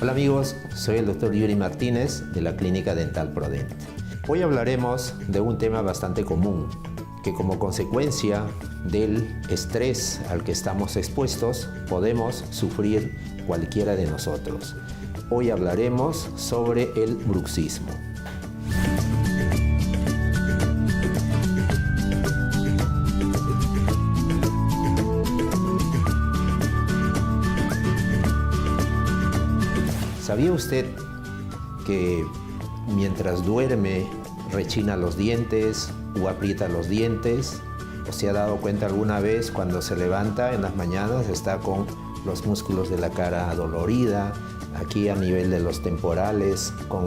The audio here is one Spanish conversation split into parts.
Hola amigos, soy el Dr. Yuri Martínez de la Clínica Dental Prodent. Hoy hablaremos de un tema bastante común, que como consecuencia del estrés al que estamos expuestos, podemos sufrir cualquiera de nosotros. Hoy hablaremos sobre el bruxismo. ¿Sabía usted que mientras duerme rechina los dientes o aprieta los dientes? ¿O se ha dado cuenta alguna vez cuando se levanta en las mañanas está con los músculos de la cara adolorida, aquí a nivel de los temporales con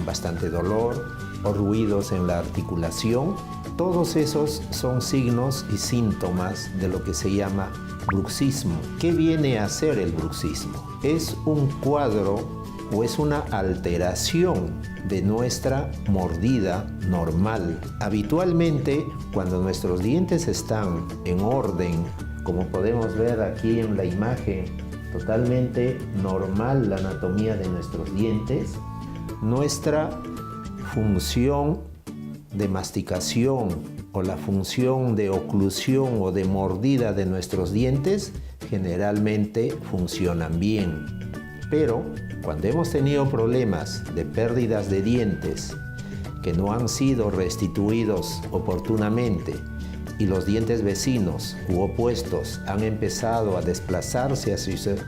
bastante dolor o ruidos en la articulación? Todos esos son signos y síntomas de lo que se llama bruxismo. ¿Qué viene a ser el bruxismo? Es un cuadro o es una alteración de nuestra mordida normal. Habitualmente, cuando nuestros dientes están en orden, como podemos ver aquí en la imagen, totalmente normal la anatomía de nuestros dientes, nuestra función de masticación o la función de oclusión o de mordida de nuestros dientes generalmente funcionan bien. Pero cuando hemos tenido problemas de pérdidas de dientes que no han sido restituidos oportunamente y los dientes vecinos u opuestos han empezado a desplazarse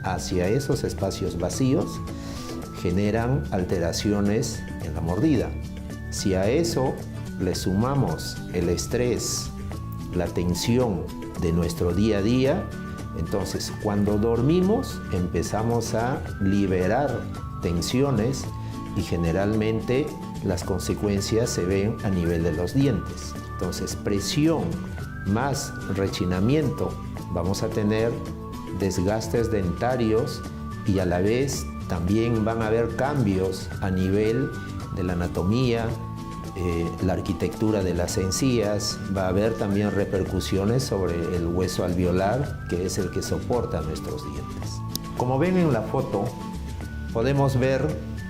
hacia esos espacios vacíos, generan alteraciones en la mordida. Si a eso le sumamos el estrés, la tensión de nuestro día a día, entonces cuando dormimos empezamos a liberar tensiones y generalmente las consecuencias se ven a nivel de los dientes. Entonces presión más rechinamiento, vamos a tener desgastes dentarios y a la vez también van a haber cambios a nivel de la anatomía, la arquitectura de las encías, va a haber también repercusiones sobre el hueso alveolar, que es el que soporta nuestros dientes. Como ven en la foto, podemos ver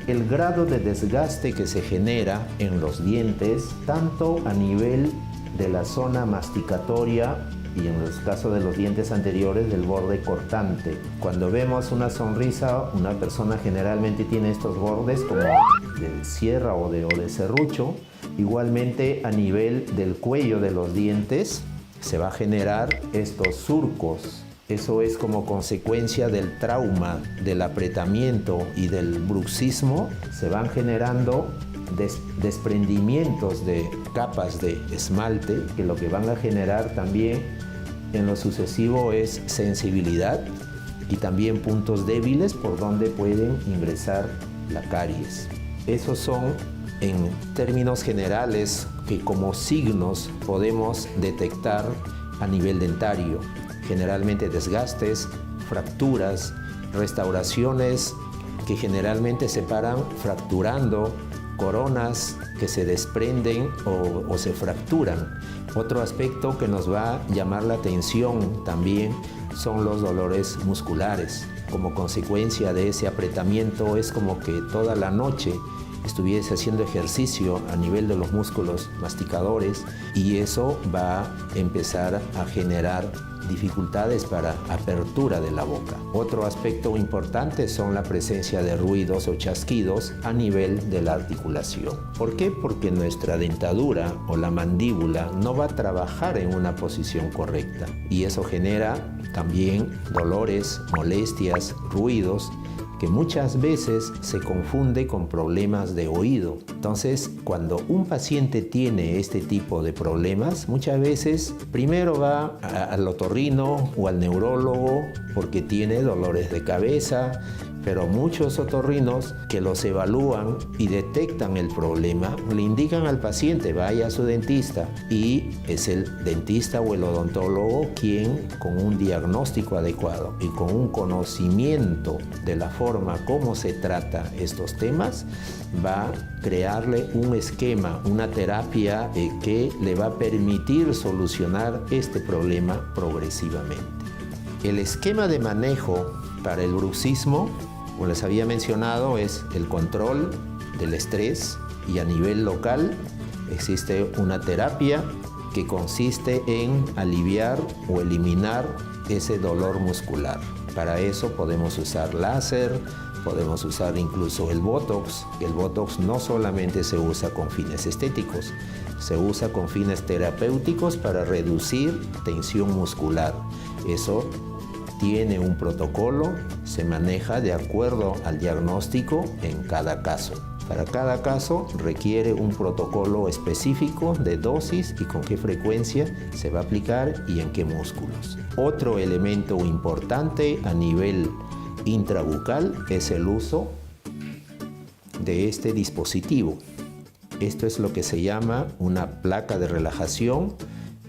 el grado de desgaste que se genera en los dientes, tanto a nivel de la zona masticatoria y en los casos de los dientes anteriores del borde cortante. Cuando vemos una sonrisa, una persona generalmente tiene estos bordes como de sierra o de serrucho. Igualmente a nivel del cuello de los dientes se va a generar estos surcos. Eso es como consecuencia del trauma, del apretamiento y del bruxismo. Se van generando desprendimientos de capas de esmalte que lo que van a generar también en lo sucesivo es sensibilidad y también puntos débiles por donde pueden ingresar la caries. Esos son en términos generales que como signos podemos detectar a nivel dentario. Generalmente desgastes, fracturas, restauraciones que generalmente se paran fracturando, coronas que se desprenden o se fracturan. Otro aspecto que nos va a llamar la atención también son los dolores musculares. Como consecuencia de ese apretamiento es como que toda la noche estuviese haciendo ejercicio a nivel de los músculos masticadores y eso va a empezar a generar dificultades para apertura de la boca. Otro aspecto importante son la presencia de ruidos o chasquidos a nivel de la articulación. ¿Por qué? Porque nuestra dentadura o la mandíbula no va a trabajar en una posición correcta y eso genera también dolores, molestias, ruidos que muchas veces se confunde con problemas de oído. Entonces, cuando un paciente tiene este tipo de problemas, muchas veces primero va al otorrino o al neurólogo porque tiene dolores de cabeza, pero muchos otorrinos que los evalúan y detectan el problema, le indican al paciente vaya a su dentista y es el dentista o el odontólogo quien con un diagnóstico adecuado y con un conocimiento de la forma como se trata estos temas va a crearle un esquema, una terapia que le va a permitir solucionar este problema progresivamente. El esquema de manejo para el bruxismo Como les había mencionado, es el control del estrés, y a nivel local existe una terapia que consiste en aliviar o eliminar ese dolor muscular. Para eso podemos usar láser, podemos usar incluso el Botox. El Botox no solamente se usa con fines estéticos, se usa con fines terapéuticos para reducir tensión muscular. Eso tiene un protocolo, se maneja de acuerdo al diagnóstico en cada caso. Para cada caso requiere un protocolo específico de dosis y con qué frecuencia se va a aplicar y en qué músculos. Otro elemento importante a nivel intrabucal es el uso de este dispositivo. Esto es lo que se llama una placa de relajación,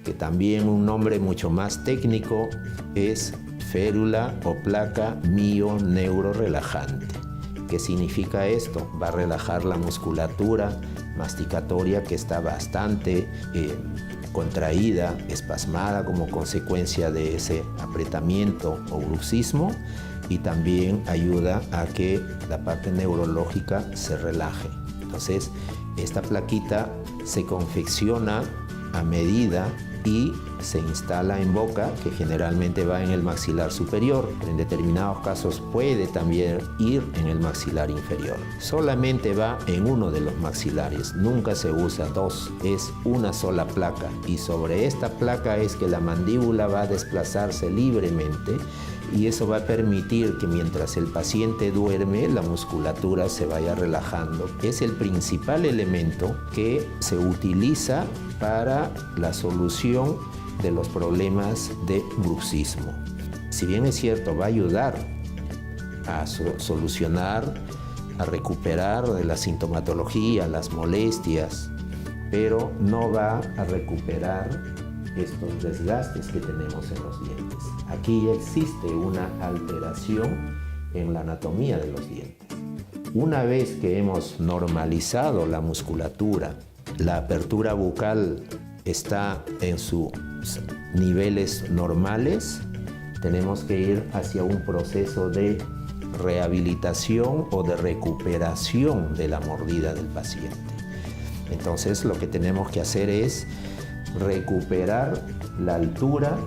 que también un nombre mucho más técnico es férula o placa mioneurorelajante. ¿Qué significa esto? Va a relajar la musculatura masticatoria que está bastante contraída, espasmada como consecuencia de ese apretamiento o bruxismo, y también ayuda a que la parte neurológica se relaje. Entonces, esta plaquita se confecciona a medida y se instala en boca, que generalmente va en el maxilar superior. En determinados casos puede también ir en el maxilar inferior. Solamente va en uno de los maxilares, nunca se usa dos, es una sola placa, y sobre esta placa es que la mandíbula va a desplazarse libremente, y eso va a permitir que mientras el paciente duerme, la musculatura se vaya relajando. Es el principal elemento que se utiliza para la solución de los problemas de bruxismo. Si bien es cierto, va a ayudar a solucionar, a recuperar de la sintomatología, las molestias, pero no va a recuperar estos desgastes que tenemos en los dientes. Aquí existe una alteración en la anatomía de los dientes. Una vez que hemos normalizado la musculatura, la apertura bucal está en sus niveles normales, tenemos que ir hacia un proceso de rehabilitación o de recuperación de la mordida del paciente. Entonces, lo que tenemos que hacer es recuperar la altura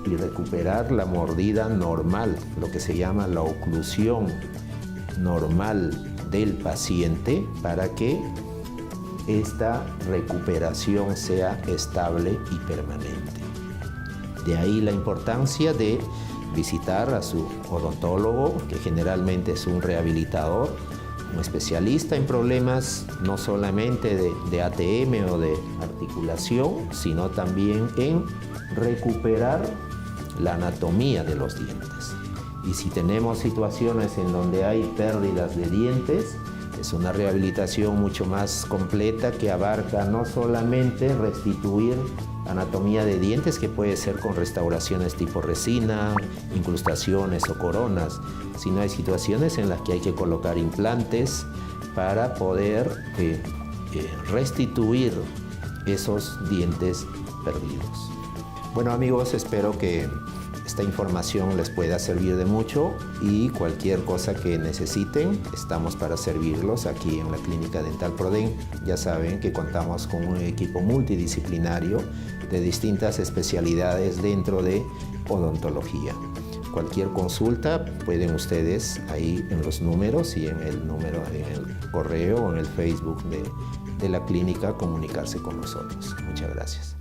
y recuperar la mordida normal, lo que se llama la oclusión normal del paciente, para que esta recuperación sea estable y permanente. De ahí la importancia de visitar a su odontólogo, que generalmente es un rehabilitador, un especialista en problemas no solamente de ATM o de articulación, sino también en recuperar la anatomía de los dientes. Y si tenemos situaciones en donde hay pérdidas de dientes, es una rehabilitación mucho más completa que abarca no solamente restituir anatomía de dientes, que puede ser con restauraciones tipo resina, incrustaciones o coronas, sino hay situaciones en las que hay que colocar implantes para poder restituir esos dientes perdidos. Bueno amigos, espero que esta información les pueda servir de mucho, y cualquier cosa que necesiten, estamos para servirlos aquí en la Clínica Dental Proden. Ya saben que contamos con un equipo multidisciplinario de distintas especialidades dentro de odontología. Cualquier consulta pueden ustedes ahí en los números y en el número, en el correo o en el Facebook de la clínica comunicarse con nosotros. Muchas gracias.